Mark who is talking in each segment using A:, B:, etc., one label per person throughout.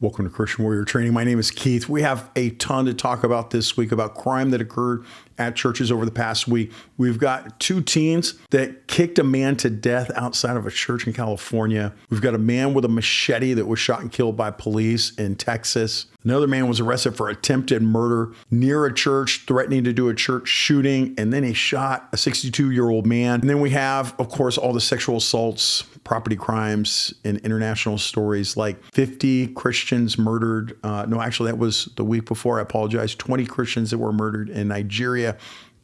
A: Welcome to Christian Warrior Training. My name is Keith. We have a ton to talk about this week about crime that occurred at churches over the past week. We've got two teens that kicked a man to death outside of a church in California. We've got a man with a machete that was shot and killed by police in Texas. Another man was arrested for attempted murder near a church, threatening to do a church shooting, and then he shot a 62-year-old man. And then we have, of course, all the sexual assaults, property crimes, and international stories like 50 Christians murdered. No, actually, that was the week before. I apologize. 20 Christians that were murdered in Nigeria.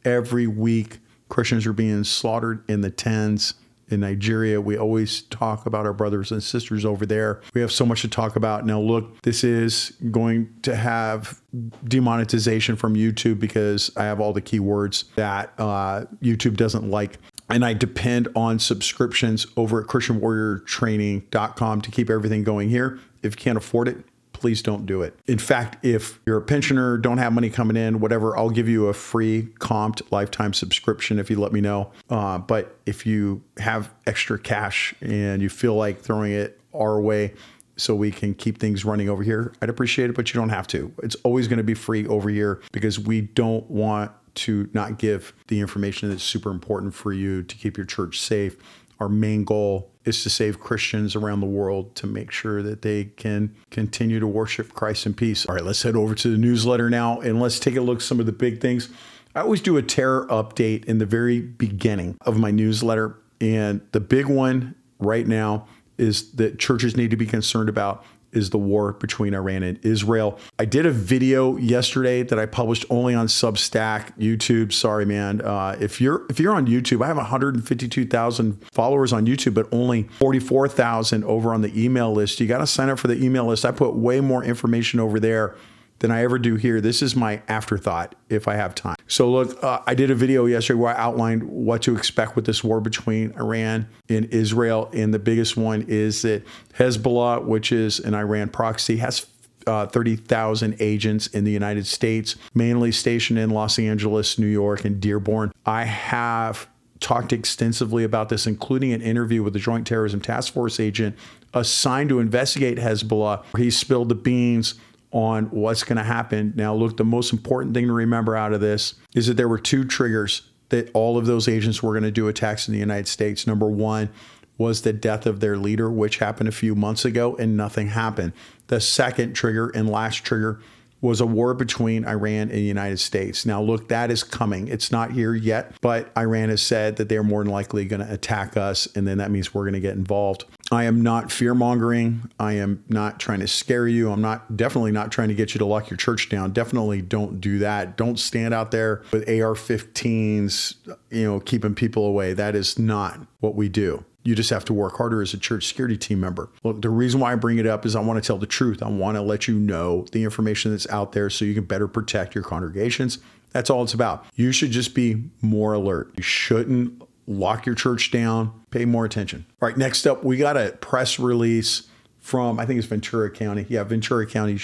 A: Every week, Christians are being slaughtered in the tens. In Nigeria, we always talk about our brothers and sisters over there. We have so much to talk about. Now, look, this is going to have demonetization from YouTube because I have all the keywords that YouTube doesn't like. And I depend on subscriptions over at ChristianWarriorTraining.com to keep everything going here. If you can't afford it, please don't do it. In fact, if you're a pensioner, don't have money coming in, whatever, I'll give you a free comped lifetime subscription if you let me know. But if you have extra cash and you feel like throwing it our way so we can keep things running over here, I'd appreciate it, but you don't have to. It's always going to be free over here because we don't want to not give the information that's super important for you to keep your church safe. Our main goal is to save Christians around the world to make sure that they can continue to worship Christ in peace. All right, let's head over to the newsletter now and let's take a look at some of the big things. I always do a terror update in the very beginning of my newsletter. And the big one right now is that churches need to be concerned about is the war between Iran and Israel. I did a video yesterday that I published only on Substack, YouTube. Sorry, man. If you're on YouTube, I have 152,000 followers on YouTube, but only 44,000 over on the email list. You got to sign up for the email list. I put way more information over there than I ever do here. This is my afterthought if I have time. So look, I did a video yesterday where I outlined what to expect with this war between Iran and Israel. And the biggest one is that Hezbollah, which is an Iran proxy, has 30,000 agents in the United States, mainly stationed in Los Angeles, New York, and Dearborn. I have talked extensively about this, including an interview with the Joint Terrorism Task Force agent assigned to investigate Hezbollah. He spilled the beans on what's going to happen. Now, look, the most important thing to remember out of this is that there were two triggers that all of those agents were going to do attacks in the United States. Number one was the death of their leader, which happened a few months ago, and nothing happened. The second trigger and last trigger was a war between Iran and the United States. Now, look, that is coming. It's not here yet, but Iran has said that they're more than likely going to attack us, and then that means we're going to get involved. I am not fear-mongering. I am not trying to scare you. I'm definitely not trying to get you to lock your church down. Definitely don't do that. Don't stand out there with AR-15s, keeping people away. That is not what we do. You just have to work harder as a church security team member. Look, the reason why I bring it up is I want to tell the truth. I want to let you know the information that's out there so you can better protect your congregations. That's all it's about. You should just be more alert. You shouldn't lock your church down. Pay more attention. All right, next up, we got a press release from, I think it's Ventura County. Yeah, Ventura County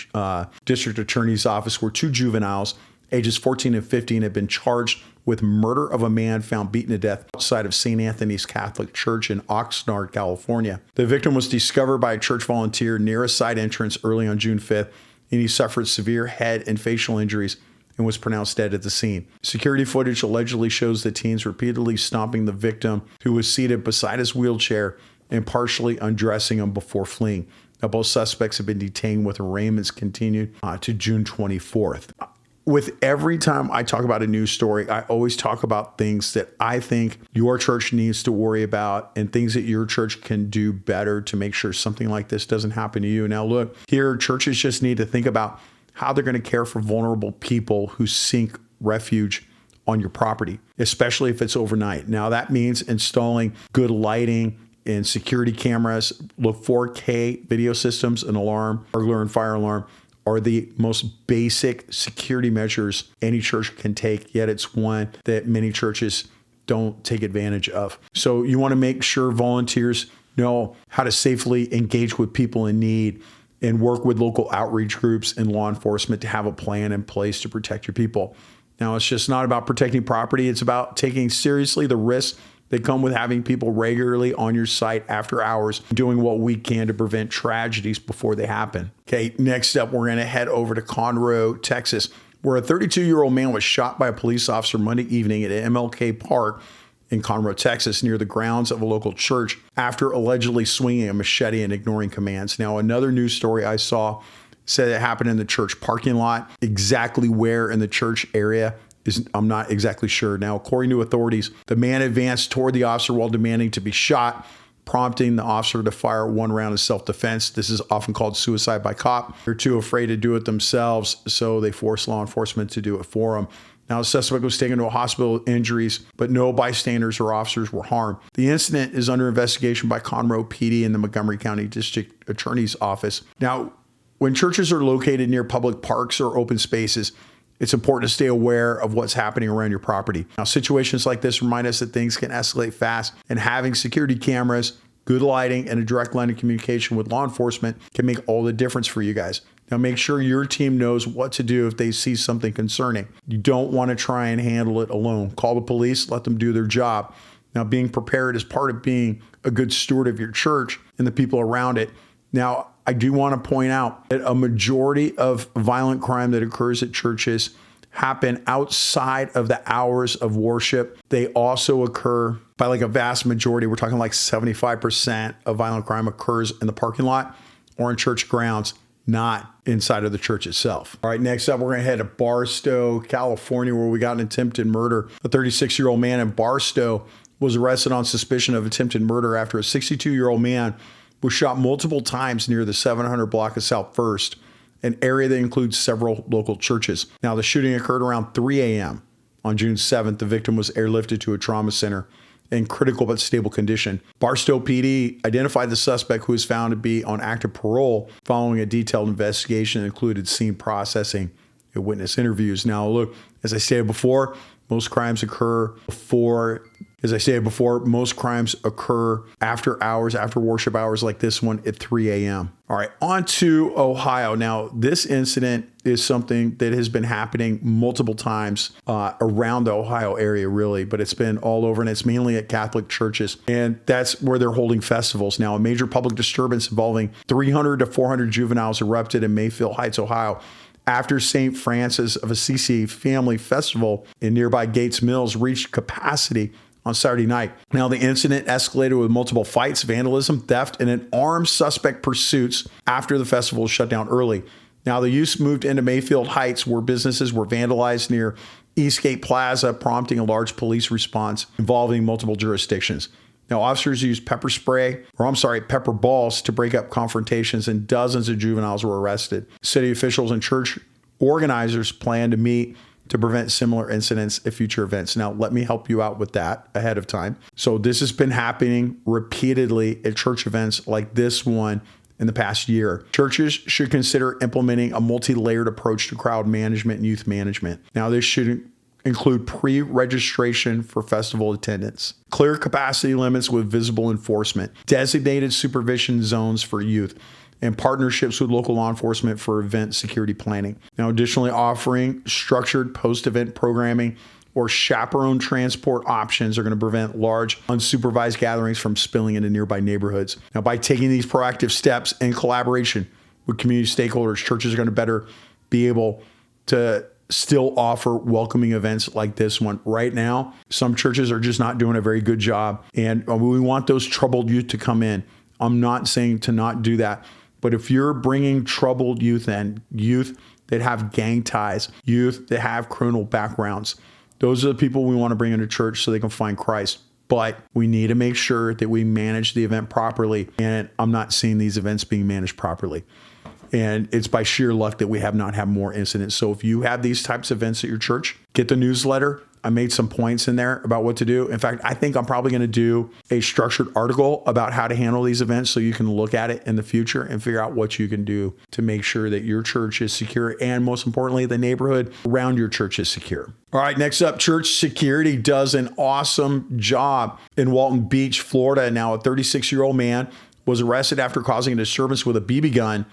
A: District Attorney's Office, where two juveniles, ages 14 and 15, have been charged with murder of a man found beaten to death outside of St. Anthony's Catholic Church in Oxnard, California. The victim was discovered by a church volunteer near a side entrance early on June 5th, and he suffered severe head and facial injuries and was pronounced dead at the scene. Security footage allegedly shows the teens repeatedly stomping the victim, who was seated beside his wheelchair, and partially undressing him before fleeing. Now, both suspects have been detained with arraignments continued to June 24th. With every time I talk about a news story, I always talk about things that I think your church needs to worry about and things that your church can do better to make sure something like this doesn't happen to you. Now, look, here, churches just need to think about how they're going to care for vulnerable people who seek refuge on your property, especially if it's overnight. Now, that means installing good lighting and security cameras. Look, 4K video systems, an alarm, burglar and fire alarm, are the most basic security measures any church can take, yet it's one that many churches don't take advantage of. So you want to make sure volunteers know how to safely engage with people in need and work with local outreach groups and law enforcement to have a plan in place to protect your people. Now, it's just not about protecting property. It's about taking seriously the risks They come with having people regularly on your site after hours, doing what we can to prevent tragedies before they happen. Okay, next up, we're going to head over to Conroe, Texas, where a 32-year-old man was shot by a police officer Monday evening at MLK Park in Conroe, Texas, near the grounds of a local church after allegedly swinging a machete and ignoring commands. Now, another news story I saw said it happened in the church parking lot. Exactly where in the church area I'm not exactly sure. Now, according to authorities, the man advanced toward the officer while demanding to be shot, prompting the officer to fire one round of self-defense. This is often called suicide by cop. They're too afraid to do it themselves, so they force law enforcement to do it for them. Now, the suspect was taken to a hospital with injuries, but no bystanders or officers were harmed. The incident is under investigation by Conroe PD and the Montgomery County District Attorney's Office. Now, when churches are located near public parks or open spaces, it's important to stay aware of what's happening around your property. Now, situations like this remind us that things can escalate fast, and having security cameras, good lighting, and a direct line of communication with law enforcement can make all the difference for you guys. Now, make sure your team knows what to do if they see something concerning. You don't want to try and handle it alone. Call the police, let them do their job. Now, being prepared is part of being a good steward of your church and the people around it. Now, I do want to point out that a majority of violent crime that occurs at churches happen outside of the hours of worship. They also occur by like a vast majority. We're talking like 75% of violent crime occurs in the parking lot or in church grounds, not inside of the church itself. All right, next up, we're going to head to Barstow, California, where we got an attempted murder. A 36-year-old man in Barstow was arrested on suspicion of attempted murder after a 62-year-old man was shot multiple times near the 700 block of South First, an area that includes several local churches. Now, the shooting occurred around 3 a.m. on June 7th. The victim was airlifted to a trauma center in critical but stable condition. Barstow PD identified the suspect, who was found to be on active parole following a detailed investigation that included scene processing and witness interviews. Now, look, as I stated before, most crimes occur after hours, after worship hours like this one at 3 a.m. All right, on to Ohio. Now, this incident is something that has been happening multiple times around the Ohio area, really, but it's been all over, and it's mainly at Catholic churches, and that's where they're holding festivals. Now, a major public disturbance involving 300 to 400 juveniles erupted in Mayfield Heights, Ohio, after St. Francis of Assisi Family Festival in nearby Gates Mills reached capacity on Saturday night. Now, the incident escalated with multiple fights, vandalism, theft, and an armed suspect pursuits after the festival was shut down early. Now, the youth moved into Mayfield Heights, where businesses were vandalized near Eastgate Plaza, prompting a large police response involving multiple jurisdictions. Now, officers used pepper balls to break up confrontations, and dozens of juveniles were arrested. City officials and church organizers plan to meet to prevent similar incidents at future events. Now, let me help you out with that ahead of time. So this has been happening repeatedly at church events like this one in the past year. Churches should consider implementing a multi-layered approach to crowd management and youth management. Now, this should include pre-registration for festival attendance, clear capacity limits with visible enforcement, designated supervision zones for youth, and partnerships with local law enforcement for event security planning. Now, additionally, offering structured post-event programming or chaperone transport options are going to prevent large unsupervised gatherings from spilling into nearby neighborhoods. Now, by taking these proactive steps in collaboration with community stakeholders, churches are going to better be able to still offer welcoming events like this one. Right now, some churches are just not doing a very good job, and we want those troubled youth to come in. I'm not saying to not do that, but if you're bringing troubled youth in, youth that have gang ties, youth that have criminal backgrounds, those are the people we want to bring into church so they can find Christ. But we need to make sure that we manage the event properly, and I'm not seeing these events being managed properly. And it's by sheer luck that we have not had more incidents. So if you have these types of events at your church, get the newsletter. I made some points in there about what to do. In fact, I think I'm probably going to do a structured article about how to handle these events so you can look at it in the future and figure out what you can do to make sure that your church is secure, and most importantly, the neighborhood around your church is secure. All right, next up, church security does an awesome job in Walton Beach, Florida. Now, a 36-year-old man was arrested after causing a disturbance with a BB gun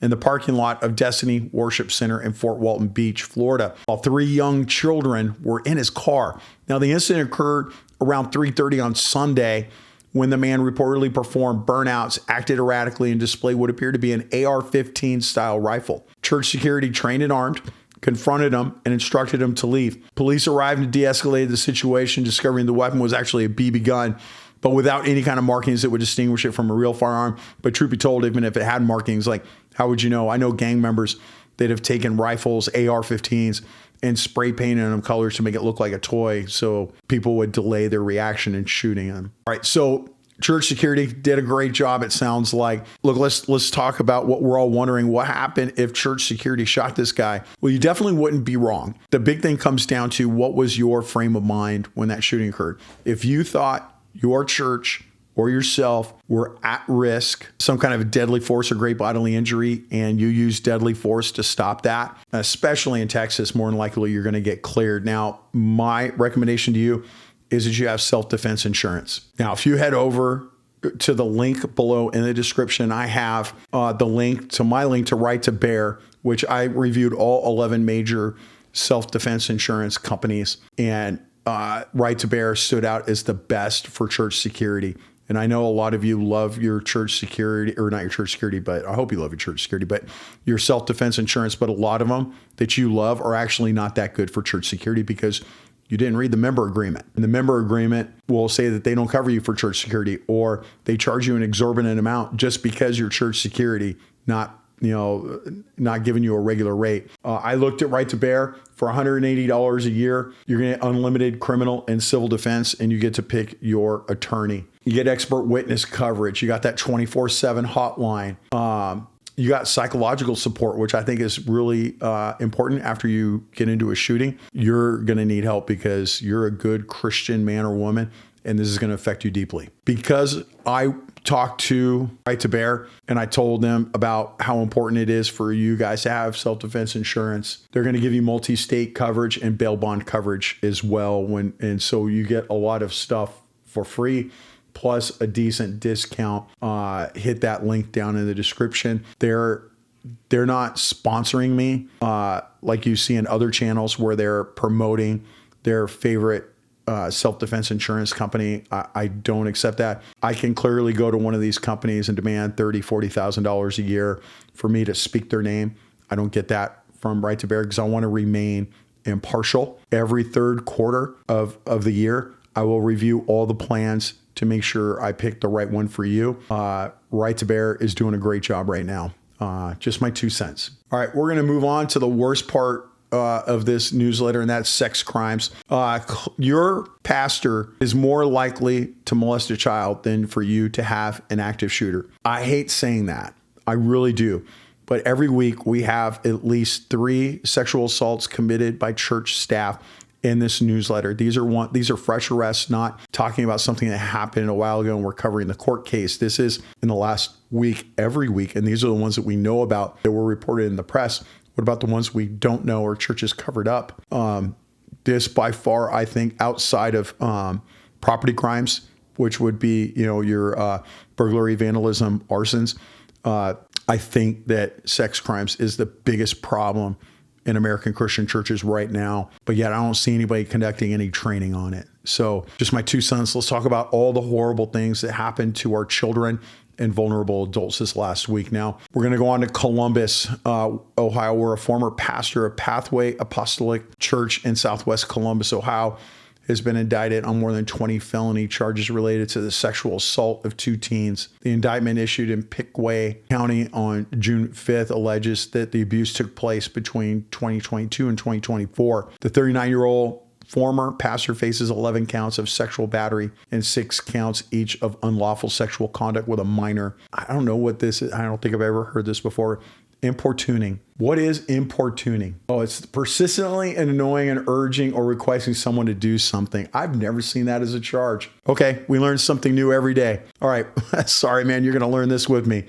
A: in the parking lot of Destiny Worship Center in Fort Walton Beach, Florida, while 3 young children were in his car. Now, the incident occurred around 3:30 on Sunday when the man reportedly performed burnouts, acted erratically, and displayed what appeared to be an AR-15 style rifle. Church security, trained and armed, confronted him and instructed him to leave. Police arrived and de-escalated the situation, discovering the weapon was actually a BB gun, but without any kind of markings that would distinguish it from a real firearm. But truth be told, even if it had markings, like, how would you know? I know gang members that have taken rifles, AR-15s, and spray painted them colors to make it look like a toy, so people would delay their reaction in shooting them. All right, so church security did a great job, it sounds like. Look, let's talk about what we're all wondering. What happened if church security shot this guy? Well, you definitely wouldn't be wrong. The big thing comes down to, what was your frame of mind when that shooting occurred? If you thought your church or yourself were at risk, some kind of deadly force or great bodily injury, and you use deadly force to stop that, especially in Texas, more than likely you're going to get cleared. Now, my recommendation to you is that you have self-defense insurance. Now, if you head over to the link below in the description, I have the link to my link to Right to Bear, which I reviewed all 11 major self-defense insurance companies, and Right to Bear stood out as the best for church security. And I know a lot of you love your church security, or not your church security, but I hope you love your church security, but your self-defense insurance. But a lot of them that you love are actually not that good for church security because you didn't read the member agreement. And the member agreement will say that they don't cover you for church security, or they charge you an exorbitant amount just because you're church security, not giving you a regular rate. I looked at Right to Bear. For $180 a year, you're going to get unlimited criminal and civil defense, and you get to pick your attorney. You get expert witness coverage. You got that 24/7 hotline. You got psychological support, which I think is really important after you get into a shooting. You're going to need help because you're a good Christian man or woman, and this is going to affect you deeply. Because I talked to Right to Bear and I told them about how important it is for you guys to have self-defense insurance. They're going to give you multi-state coverage and bail bond coverage as well. And so you get a lot of stuff for free, plus a decent discount. Hit that link down in the description. They're not sponsoring me like you see in other channels where they're promoting their favorite self-defense insurance company. I don't accept that. I can clearly go to one of these companies and demand $30,000, $40,000 a year for me to speak their name. I don't get that from Right to Bear because I want to remain impartial. Every third quarter of the year, I will review all the plans to make sure I pick the right one for you. Right to Bear is doing a great job right now. Just my 2 cents. All right, we're going to move on to the worst part of this newsletter, and that's sex crimes. Your pastor is more likely to molest a child than for you to have an active shooter. I hate saying that. I really do. But every week we have at least 3 sexual assaults committed by church staff in this newsletter. These are fresh arrests, not talking about something that happened a while ago and we're covering the court case. This is in the last week, every week. And these are the ones that we know about that were reported in the press. What about the ones we don't know or churches covered up? This by far, I think, outside of property crimes, which would be, your burglary, vandalism, arsons. I think that sex crimes is the biggest problem in American Christian churches right now, but yet I don't see anybody conducting any training on it. So just my 2 cents. Let's talk about all the horrible things that happened to our children and vulnerable adults this last week. Now, we're going to go on to Columbus, Ohio, where a former pastor of Pathway Apostolic Church in Southwest Columbus, Ohio, has been indicted on more than 20 felony charges related to the sexual assault of 2 teens. The indictment issued in Pickaway County on June 5th alleges that the abuse took place between 2022 and 2024. The 39-year-old former pastor faces 11 counts of sexual battery and 6 counts each of unlawful sexual conduct with a minor. I don't know what this is. I don't think I've ever heard this before. Importuning. What is importuning? Oh, it's persistently and annoying and urging or requesting someone to do something. I've never seen that as a charge. Okay, we learn something new every day. All right, sorry, man, you're going to learn this with me.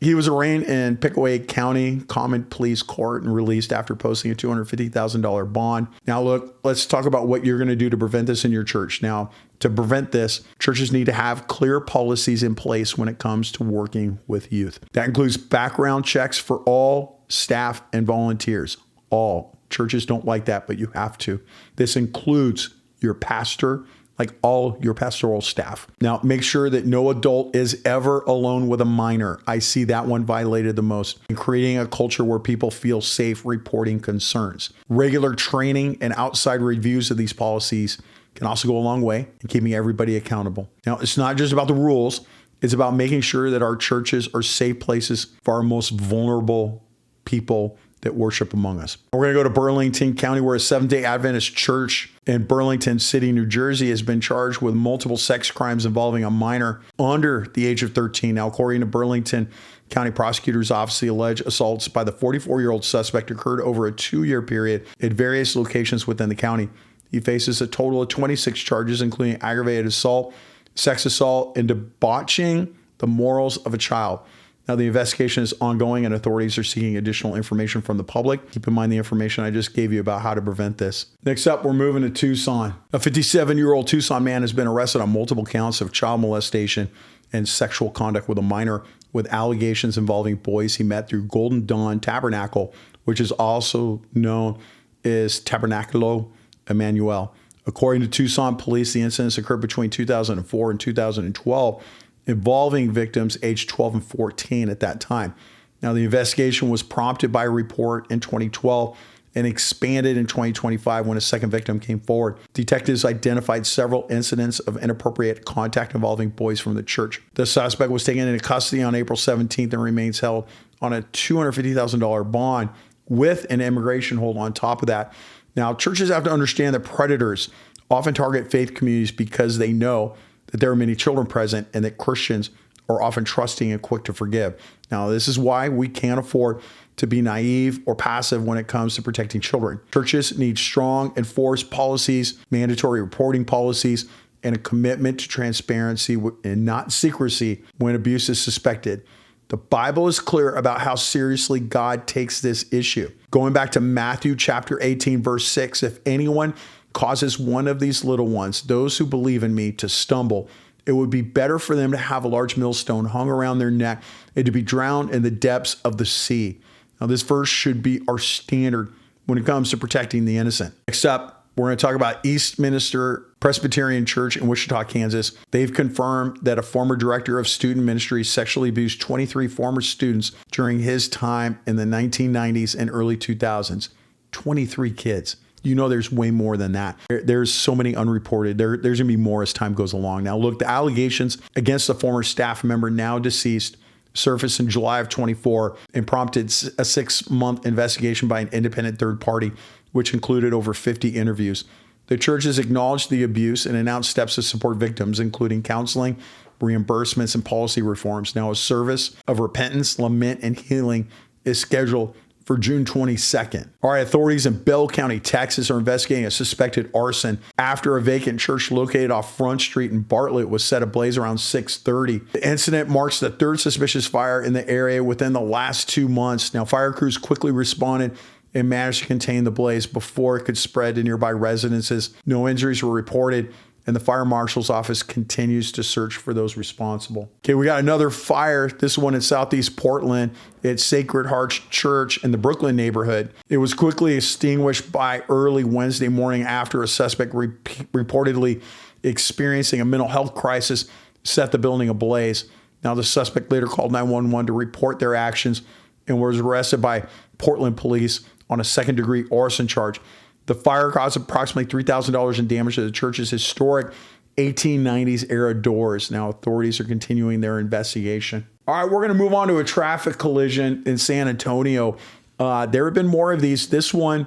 A: He was arraigned in Pickaway County Common Pleas Court and released after posting a $250,000 bond. Now, look, let's talk about what you're going to do to prevent this in your church. Now, to prevent this, churches need to have clear policies in place when it comes to working with youth. That includes background checks for all staff and volunteers. All. Churches don't like that, but you have to. This includes your pastor, like all your pastoral staff. Now, make sure that no adult is ever alone with a minor. I see that one violated the most. And creating a culture where people feel safe reporting concerns. Regular training and outside reviews of these policies can also go a long way in keeping everybody accountable. Now, it's not just about the rules. It's about making sure that our churches are safe places for our most vulnerable people that worship among us. We're going to go to Burlington County, where a Seventh-day Adventist church in Burlington City, New Jersey, has been charged with multiple sex crimes involving a minor under the age of 13. Now, according to Burlington County Prosecutor's Office, the alleged assaults by the 44-year-old suspect occurred over a 2-year period at various locations within the county. He faces a total of 26 charges, including aggravated assault, sex assault, and debauching the morals of a child. Now, the investigation is ongoing and authorities are seeking additional information from the public. Keep in mind the information I just gave you about how to prevent this. Next up, we're moving to Tucson. A 57-year-old Tucson man has been arrested on multiple counts of child molestation and sexual conduct with a minor, with allegations involving boys he met through Golden Dawn Tabernacle, which is also known as Tabernaculo Emmanuel. According to Tucson police, the incidents occurred between 2004 and 2012, involving victims aged 12 and 14 at that time. Now, the investigation was prompted by a report in 2012 and expanded in 2025 when a second victim came forward. Detectives identified several incidents of inappropriate contact involving boys from the church. The suspect was taken into custody on April 17th and remains held on a $250,000 bond with an immigration hold on top of that. Now, churches have to understand that predators often target faith communities because they know that there are many children present and that Christians are often trusting and quick to forgive. Now, this is why we can't afford to be naive or passive when it comes to protecting children. Churches need strong enforced policies, mandatory reporting policies, and a commitment to transparency and not secrecy when abuse is suspected. The Bible is clear about how seriously God takes this issue. Going back to Matthew chapter 18, verse 6, if anyone causes one of these little ones, those who believe in me, to stumble, it would be better for them to have a large millstone hung around their neck and to be drowned in the depths of the sea. Now, this verse should be our standard when it comes to protecting the innocent. Next up, we're going to talk about Eastminster Presbyterian Church in Wichita, Kansas. They've confirmed that a former director of student ministry sexually abused 23 former students during his time in the 1990s and early 2000s. 23 kids. You know, there's way more than that. There's so many unreported. There's going to be more as time goes along. Now, look, the allegations against the former staff member, now deceased, surfaced in July of 24 and prompted a 6-month investigation by an independent third party, which included over 50 interviews. The church has acknowledged the abuse and announced steps to support victims, including counseling, reimbursements, and policy reforms. Now, a service of repentance, lament, and healing is scheduled for June 22nd. All right, authorities in Bell County, Texas are investigating a suspected arson after a vacant church located off Front Street in Bartlett was set ablaze around 6:30. The incident marks the third suspicious fire in the area within the last 2 months. Now, fire crews quickly responded and managed to contain the blaze before it could spread to nearby residences. No injuries were reported, and the fire marshal's office continues to search for those responsible. Okay, we got another fire, this one in Southeast Portland. It's Sacred Hearts Church in the Brooklyn neighborhood. It was quickly extinguished by early Wednesday morning after a suspect reportedly experiencing a mental health crisis set the building ablaze. Now, the suspect later called 911 to report their actions and was arrested by Portland police on a second-degree arson charge. The fire caused approximately $3,000 in damage to the church's historic 1890s era doors. Now, authorities are continuing their investigation. All right, we're going to move on to a traffic collision in San Antonio. There have been more of these. This one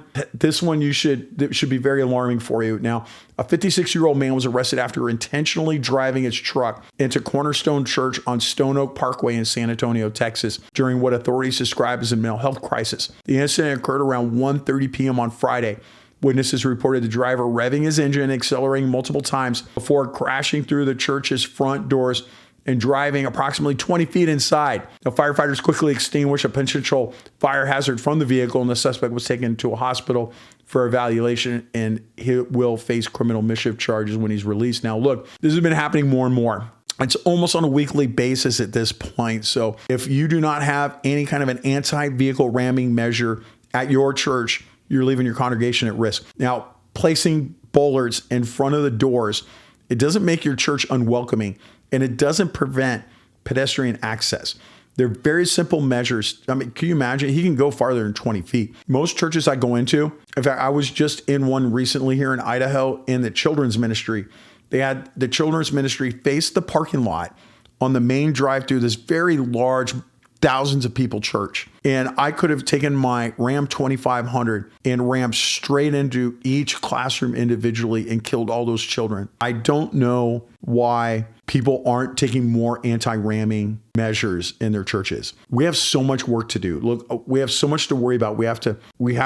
A: should be very alarming for you. Now, a 56-year-old man was arrested after intentionally driving his truck into Cornerstone Church on Stone Oak Parkway in San Antonio, Texas, during what authorities describe as a mental health crisis. The incident occurred around 1:30 p.m. on Friday. Witnesses reported the driver revving his engine and accelerating multiple times before crashing through the church's front doors and driving approximately 20 feet inside. The firefighters quickly extinguished a potential fire hazard from the vehicle, and the suspect was taken to a hospital for evaluation, and he will face criminal mischief charges when he's released. Now, look, this has been happening more and more. It's almost on a weekly basis at this point. So if you do not have any kind of an anti-vehicle ramming measure at your church, you're leaving your congregation at risk. Now, placing bollards in front of the doors, it doesn't make your church unwelcoming, and it doesn't prevent pedestrian access. They're very simple measures. I mean, can you imagine? He can go farther than 20 feet. Most churches I go into, in fact, I was just in one recently here in Idaho in the children's ministry. They had the children's ministry face the parking lot on the main drive through this very large, thousands of people church. And I could have taken my Ram 2500 and rammed straight into each classroom individually and killed all those children. I don't know why people aren't taking more anti-ramming measures in their churches. We have so much work to do. Look, we have so much to worry about. We have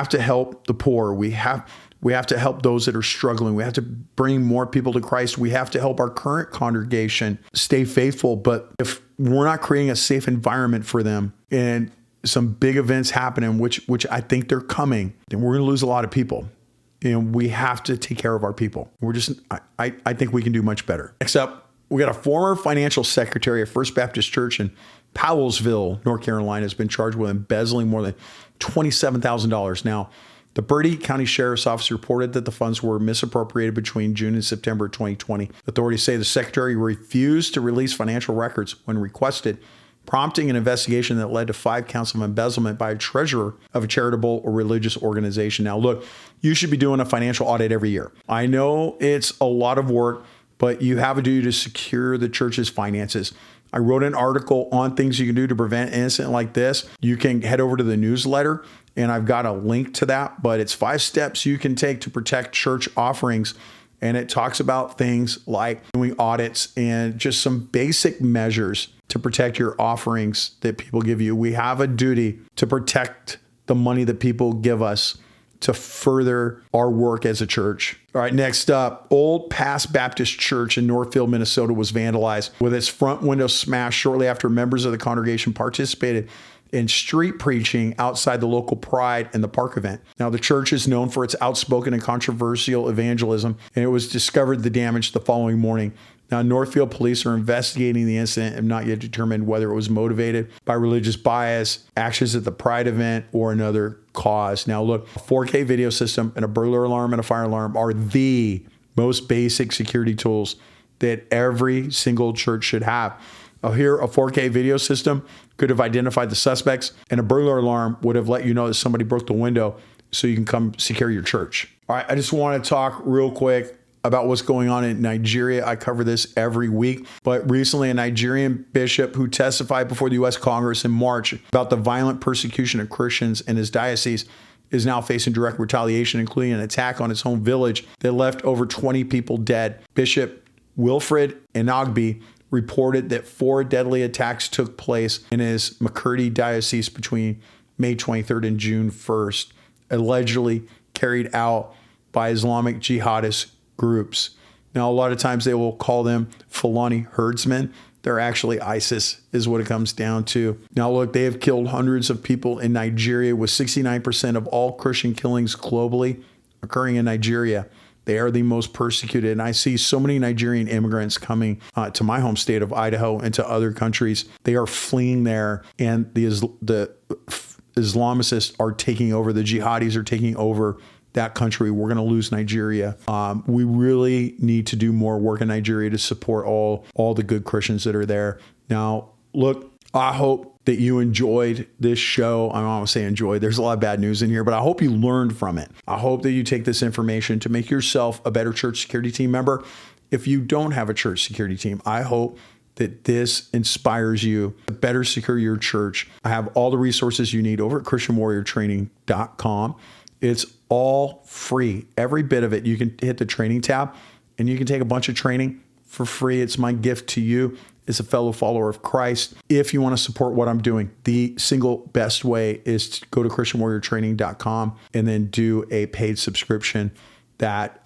A: to help the poor. We have to help those that are struggling. We have to bring more people to Christ. We have to help our current congregation stay faithful. But if we're not creating a safe environment for them and some big events happening, which I think they're coming, then we're going to lose a lot of people. And we have to take care of our people. I think we can do much better. Next up, we got a former financial secretary of First Baptist Church in Powellsville, North Carolina, has been charged with embezzling more than $27,000. Now, the Bertie County Sheriff's Office reported that the funds were misappropriated between June and September 2020. Authorities say the secretary refused to release financial records when requested, prompting an investigation that led to 5 counts of embezzlement by a treasurer of a charitable or religious organization. Now, look, you should be doing a financial audit every year. I know it's a lot of work, but you have a duty to secure the church's finances. I wrote an article on things you can do to prevent an incident like this. You can head over to the newsletter, and I've got a link to that, but it's 5 steps you can take to protect church offerings. And it talks about things like doing audits and just some basic measures to protect your offerings that people give you. We have a duty to protect the money that people give us to further our work as a church. All right, next up, Old Pass Baptist Church in Northfield, Minnesota was vandalized with its front window smashed shortly after members of the congregation participated in street preaching outside the local Pride and the Park event. Now, the church is known for its outspoken and controversial evangelism, and it was discovered the damage the following morning. Now, Northfield police are investigating the incident and have not yet determined whether it was motivated by religious bias, actions at the Pride event, or another cause. Now, look, a 4K video system and a burglar alarm and a fire alarm are the most basic security tools that every single church should have. Here, a 4K video system could have identified the suspects, and a burglar alarm would have let you know that somebody broke the window so you can come secure your church. All right, I just want to talk real quick about what's going on in Nigeria. I cover this every week, but recently a Nigerian bishop who testified before the U.S. Congress in March about the violent persecution of Christians in his diocese is now facing direct retaliation, including an attack on his home village that left over 20 people dead. Bishop Wilfred Enagbi reported that 4 deadly attacks took place in his Makurdi diocese between May 23rd and June 1st, allegedly carried out by Islamic jihadist groups. Now, a lot of times they will call them Fulani herdsmen. They're actually ISIS is what it comes down to. Now, look, they have killed hundreds of people in Nigeria, with 69% of all Christian killings globally occurring in Nigeria. They are the most persecuted. And I see so many Nigerian immigrants coming to my home state of Idaho and to other countries. They are fleeing there, and the Islamicists are taking over. The jihadis are taking over that country. We're going to lose Nigeria. We really need to do more work in Nigeria to support all the good Christians that are there. Now, look, I hope that you enjoyed this show. I don't want to say enjoyed. There's a lot of bad news in here, but I hope you learned from it. I hope that you take this information to make yourself a better church security team member. If you don't have a church security team, I hope that this inspires you to better secure your church. I have all the resources you need over at ChristianWarriorTraining.com. It's all free. Every bit of it. You can hit the training tab and you can take a bunch of training for free. It's my gift to you as a fellow follower of Christ. If you want to support what I'm doing, the single best way is to go to ChristianWarriorTraining.com and then do a paid subscription. That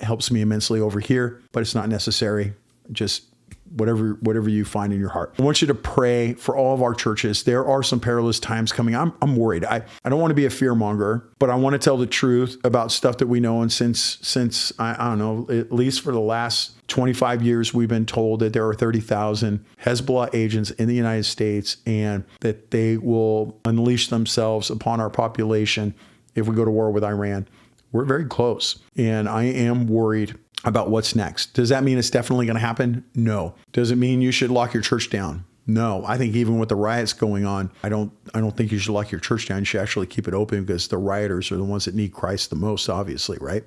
A: helps me immensely over here, but it's not necessary. Just whatever you find in your heart. I want you to pray for all of our churches. There are some perilous times coming. I'm worried. I don't want to be a fearmonger, but I want to tell the truth about stuff that we know. And since I don't know, at least for the last 25 years, we've been told that there are 30,000 Hezbollah agents in the United States and that they will unleash themselves upon our population if we go to war with Iran. We're very close. And I am worried about what's next. Does that mean it's definitely going to happen? No. Does it mean you should lock your church down? No. I think even with the riots going on, I don't think you should lock your church down. You should actually keep it open because the rioters are the ones that need Christ the most, obviously, right?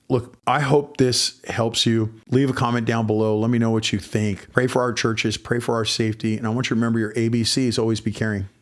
A: Look, I hope this helps you. Leave a comment down below. Let me know what you think. Pray for our churches. Pray for our safety. And I want you to remember your ABCs. Always be caring.